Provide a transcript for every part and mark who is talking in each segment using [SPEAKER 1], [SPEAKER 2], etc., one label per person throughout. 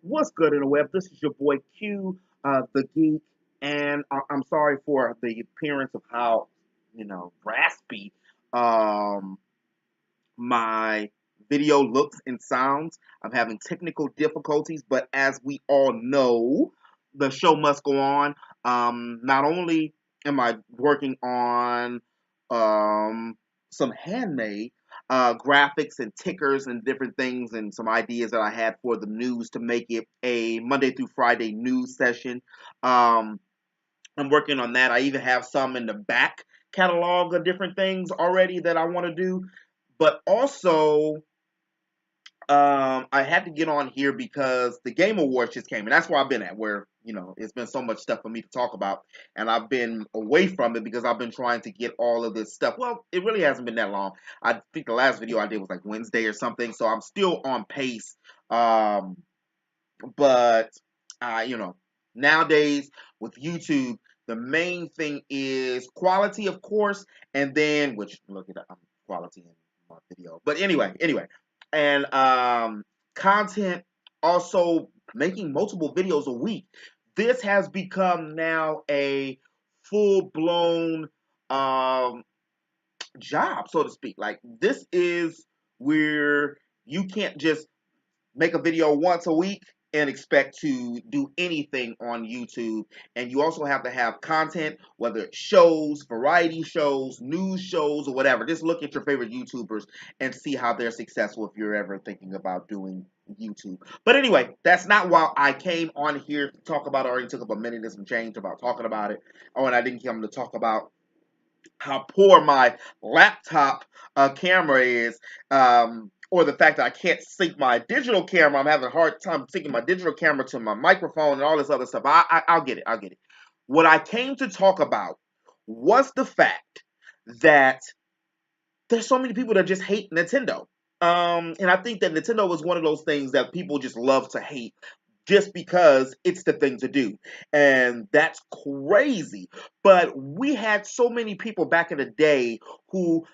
[SPEAKER 1] What's good in the web? This is your boy Q, the Geek, and I'm sorry for the appearance of how, raspy um, my video looks and sounds. I'm having technical difficulties, but as we all know, the show must go on. Not only am I working on um, some handmade graphics and tickers and different things and some ideas that I had for the news to make it a Monday through Friday news session. Um, I'm working on that. I even have some in the back catalog of different things already that I want to do. But also, I had to get on here because the Game Awards just came, and that's where I've been at. Where it's been so much stuff for me to talk about, and I've been away from it because I've been trying to get all of this stuff. Well, it really hasn't been that long. I think the last video I did was like Wednesday or something, so I'm still on pace. Um, but nowadays with YouTube, the main thing is quality, of course, and then which look at quality in my video. But anyway, and content, also making multiple videos a week. This has become now a full blown job, so to speak. Like this is where you can't just make a video once a week and expect to do anything on YouTube. And you also have to have content, whether it's shows, variety shows, news shows, or whatever. Just look at your favorite YouTubers and see how they're successful if you're ever thinking about doing YouTube. But anyway, that's not why I came on here to talk about it. I already took up a minute and some change about talking about it. Oh, and I didn't come to talk about how poor my laptop camera is, or the fact that I can't sync my digital camera. I'm having a hard time syncing my digital camera to my microphone and all this other stuff. I'll get it. I'll get it. What I came to talk about was the fact that there's so many people that just hate Nintendo. And I think that Nintendo is one of those things that people just love to hate just because it's the thing to do. And that's crazy. But we had so many people back in the day who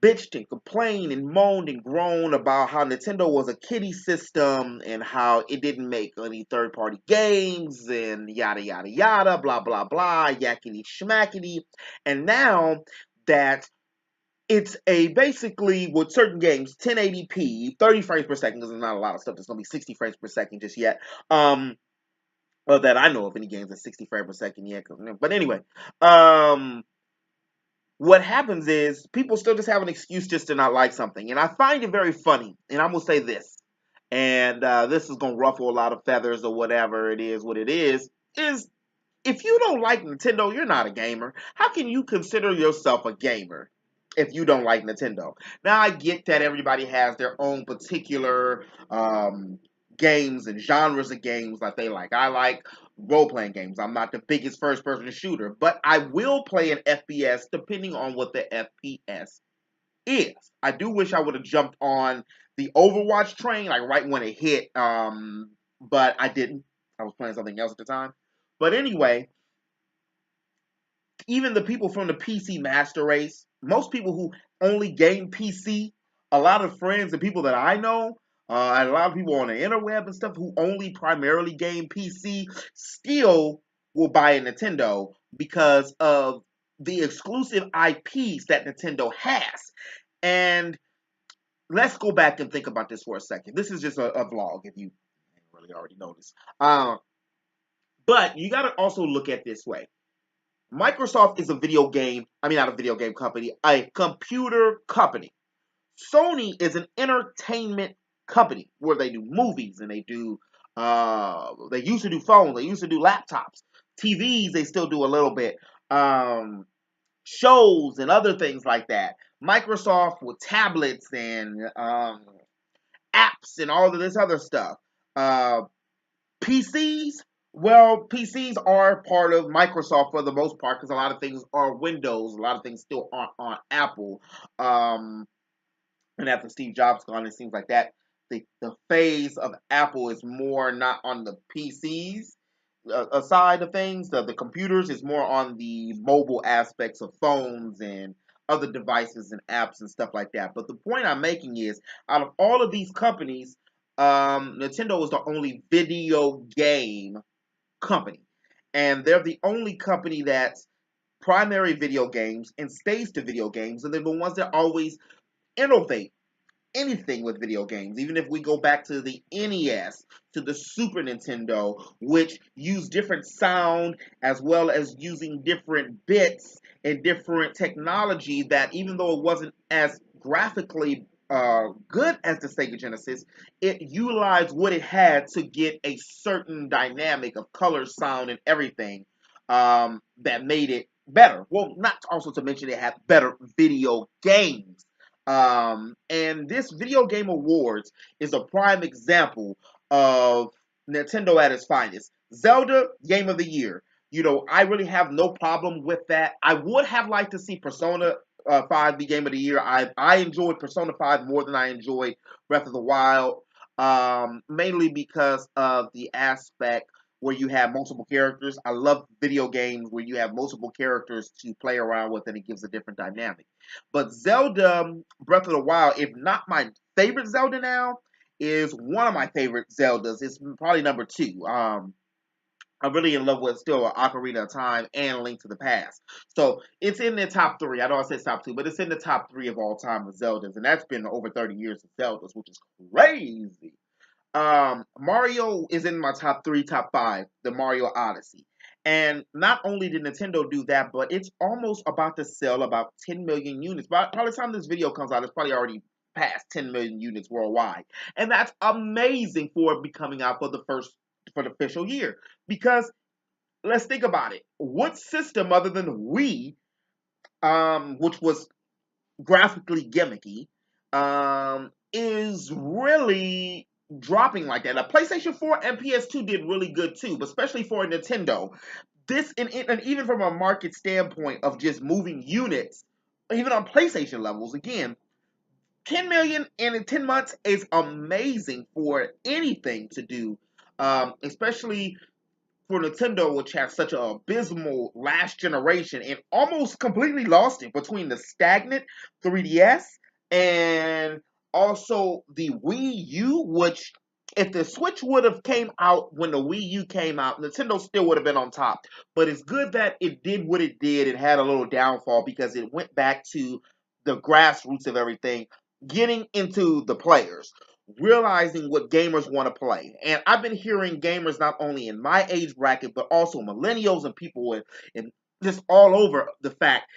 [SPEAKER 1] bitched and complained and moaned and groaned about how Nintendo was a kiddie system and how it didn't make any third-party games and yada yada yada, blah blah blah, yakety schmackety. And now that it's a basically with certain games 1080p 30 frames per second, because there's not a lot of stuff that's going to be 60 frames per second just yet, that I know of any games at 60 frames per second yet. But anyway, what happens is people still just have an excuse just to not like something, and I find it very funny. And I'm gonna say this, and this is gonna ruffle a lot of feathers or whatever it is. What it is if you don't like Nintendo, you're not a gamer. How can you consider yourself a gamer if you don't like Nintendo? Now, I get that everybody has their own particular games and genres of games that they like. I like role-playing games. I'm not the biggest first-person shooter, but I will play an FPS depending on what the FPS is. I do wish I would have jumped on the Overwatch train, like right when it hit, but I didn't. I was playing something else at the time. But anyway, even the people from the PC master race, most people who only game PC, a lot of friends and people that I know, and a lot of people on the interweb and stuff who only primarily game PC, still will buy a Nintendo because of the exclusive IPs that Nintendo has. And let's go back and think about this for a second. This is just a vlog, if you really already noticed. But you got to also look at this way. Microsoft is a video game, I mean, not a video game company, a computer company. Sony is an entertainment company where they do movies and they used to do phones, they used to do laptops, TVs, they still do a little bit, shows and other things like that. Microsoft with tablets and apps and all of this other stuff. PCs, well, PCs are part of Microsoft for the most part because a lot of things are Windows, a lot of things still aren't on Apple. And after Steve Jobs gone, it seems like that the phase of Apple is more not on the PCs side of things. The computers is more on the mobile aspects of phones and other devices and apps and stuff like that. But the point I'm making is, out of all of these companies, Nintendo is the only video game company, and they're the only company that's primary video games and stays to video games, and they're the ones that always innovate anything with video games. Even if we go back to the NES, to the Super Nintendo, which used different sound as well as using different bits and different technology, that even though it wasn't as graphically good as the Sega Genesis, it utilized what it had to get a certain dynamic of color, sound, and everything that made it better. Well, not also to mention it had better video games. And this Video Game Awards is a prime example of Nintendo at its finest. Zelda, Game of the Year. You know, I really have no problem with that. I would have liked to see Persona 5 be Game of the Year. I enjoyed Persona 5 more than I enjoyed Breath of the Wild, mainly because of the aspect where you have multiple characters. I love video games where you have multiple characters to play around with and it gives a different dynamic. But Zelda Breath of the Wild, if not my favorite Zelda now, is one of my favorite Zeldas. It's probably number two. I'm really in love with still Ocarina of Time and Link to the Past. So it's in the top three. I know I said top two, but it's in the top three of all time with Zeldas. And that's been over 30 years of Zeldas, which is crazy. Mario is in my top three, top five, the Mario Odyssey. And not only did Nintendo do that, but it's almost about to sell about 10 million units. By the time this video comes out, it's probably already past 10 million units worldwide. And that's amazing for it becoming out for the official year. Because let's think about it. What system other than Wii, which was graphically gimmicky, is really dropping like that? A PlayStation 4 and PS2 did really good too, but especially for Nintendo. This and even from a market standpoint of just moving units, even on PlayStation levels, again, 10 million in 10 months is amazing for anything to do, especially for Nintendo, which has such an abysmal last generation and almost completely lost it between the stagnant 3DS and also the Wii U, which if the Switch would have came out when the Wii U came out, Nintendo still would have been on top. But it's good that it did what it did. It had a little downfall because it went back to the grassroots of everything, getting into the players, realizing what gamers want to play. And I've been hearing gamers not only in my age bracket, but also millennials and people in just all over the fact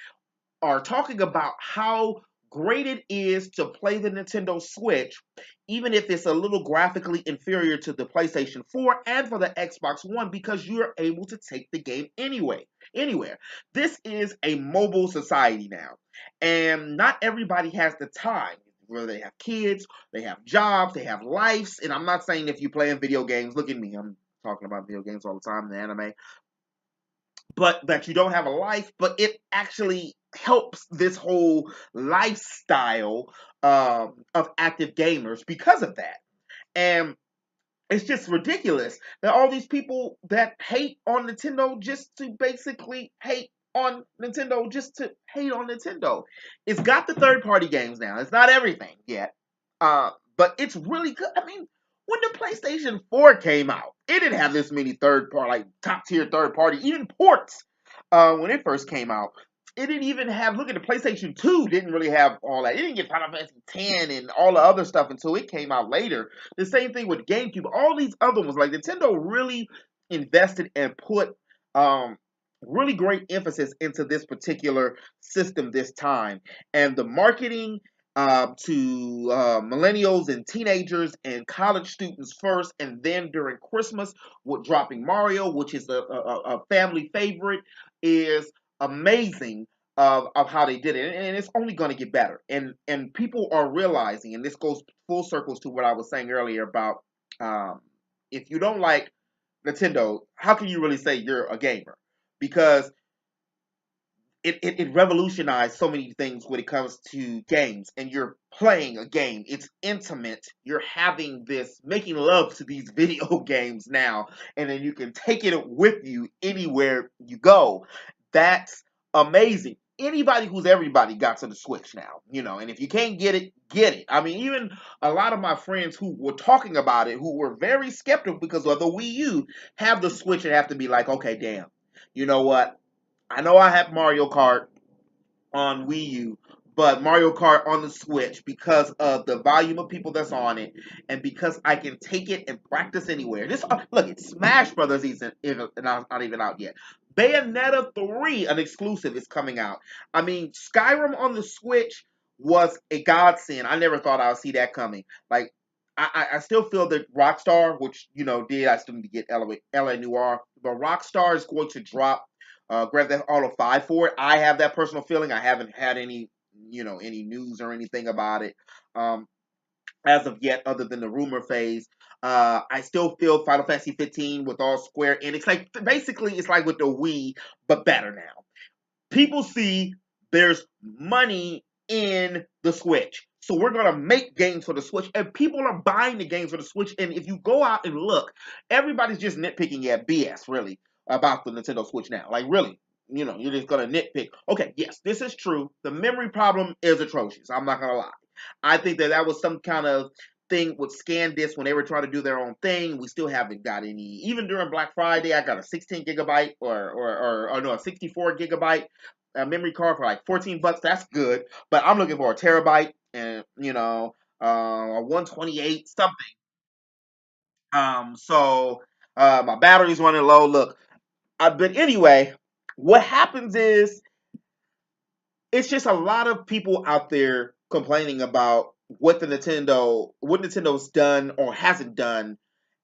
[SPEAKER 1] are talking about how great it is to play the Nintendo Switch, even if it's a little graphically inferior to the PlayStation 4 and for the Xbox One, because you're able to take the game anywhere. This is a mobile society now, and not everybody has the time. Whether they have kids, they have jobs, they have lives, and I'm not saying if you play in video games, look at me, I'm talking about video games all the time, the anime, but that you don't have a life, but it actually helps this whole lifestyle of active gamers because of that. And it's just ridiculous that all these people that hate on Nintendo just to basically hate on Nintendo just to hate on Nintendo. It's got the third party games now. It's not everything yet. But it's really good. I mean, when the PlayStation 4 came out, it didn't have this many third party, like top tier third party, even ports. When it first came out, it didn't even have. Look at the PlayStation 2, didn't really have all that. It didn't get Final Fantasy 10 and all the other stuff until it came out later. The same thing with GameCube. All these other ones, like Nintendo, really invested and put really great emphasis into this particular system this time, and the marketing to millennials and teenagers and college students first, and then during Christmas with dropping Mario, which is a family favorite, is amazing of how they did it, and it's only going to get better. And people are realizing, and this goes full circles to what I was saying earlier about if you don't like Nintendo, how can you really say you're a gamer? Because it revolutionized so many things when it comes to games, and you're playing a game. It's intimate. You're having this making love to these video games now, and then you can take it with you anywhere you go. That's amazing. anybody who's everybody got to the Switch now, and if you can't get it, get it. I mean, even a lot of my friends who were talking about it, who were very skeptical because of the Wii U, have the Switch and have to be like, okay, damn, you know what? I know I have Mario Kart on Wii U, but Mario Kart on the Switch, because of the volume of people that's on it, and because I can take it and practice anywhere. This look, it's Smash Brothers isn't not even out yet. Bayonetta 3, an exclusive, is coming out. I mean, Skyrim on the Switch was a godsend. I never thought I would see that coming. Like, I still feel that Rockstar, which I still need to get LA Noir, but Rockstar is going to drop Grand Theft Auto 5 for it. I have that personal feeling. I haven't had any news or anything about it as of yet, other than the rumor phase. I still feel Final Fantasy 15 with all Square Enix. Like, basically, it's like with the Wii, but better now. People see there's money in the Switch. So we're going to make games for the Switch, and people are buying the games for the Switch. And if you go out and look, everybody's just nitpicking at BS, really, about the Nintendo Switch now. Like, really, you're just going to nitpick. Okay, yes, this is true. The memory problem is atrocious. I'm not going to lie. I think that was some kind of thing with SanDisk when they were trying to do their own thing. We still haven't got any. Even during Black Friday, I got a 16 gigabyte or no, a 64 gigabyte memory card for like $14. That's good, but I'm looking for a terabyte and a 128 something. So my battery's running low. Look, but anyway, what happens is it's just a lot of people out there complaining about what Nintendo's done or hasn't done,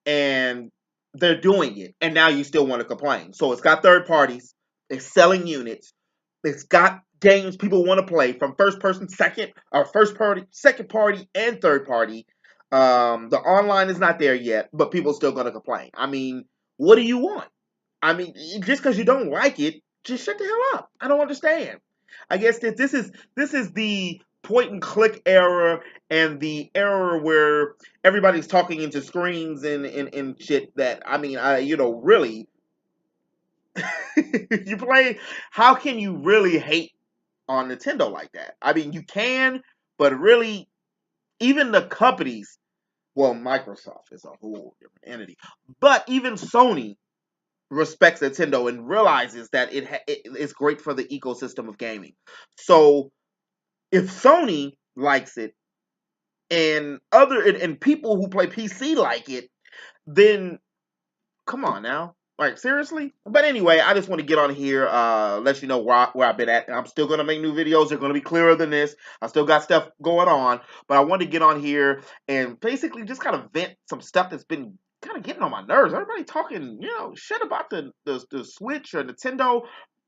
[SPEAKER 1] and they're doing it, and now you still want to complain. So it's got third parties, it's selling units, it's got games people want to play from first person, first party, second party, and third party. The online is not there yet, but people are still going to complain. I mean, what do you want? I mean, just because you don't like it, just shut the hell up. I don't understand. I guess that this is the point and click era, and the era where everybody's talking into screens and shit. That, I mean, really, you play. How can you really hate on Nintendo like that? I mean, you can, but really, even the companies. Well, Microsoft is a whole different entity, but even Sony respects Nintendo and realizes that it is great for the ecosystem of gaming. So if Sony likes it, and people who play PC like it, then come on now. Like, seriously? But anyway, I just want to get on here, let you know where I've been at. I'm still going to make new videos. They're going to be clearer than this. I still got stuff going on. But I wanted to get on here and basically just kind of vent some stuff that's been kind of getting on my nerves. Everybody talking, shit about the Switch or Nintendo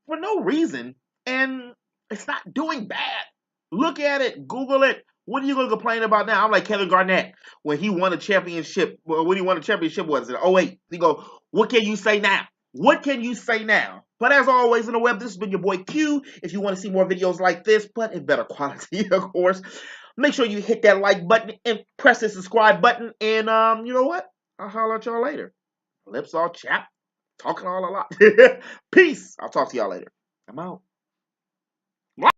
[SPEAKER 1] for no reason. And it's not doing bad. Look at it. Google it. What are you going to complain about now? I'm like Kevin Garnett when he won a championship. Well, when he won a championship, was it 08? He go, what can you say now? What can you say now? But as always in the web, this has been your boy Q. If you want to see more videos like this, but in better quality, of course, make sure you hit that like button and press the subscribe button. And you know what? I'll holler at y'all later. Lips all chapped, talking all a lot. Peace. I'll talk to y'all later. I'm out.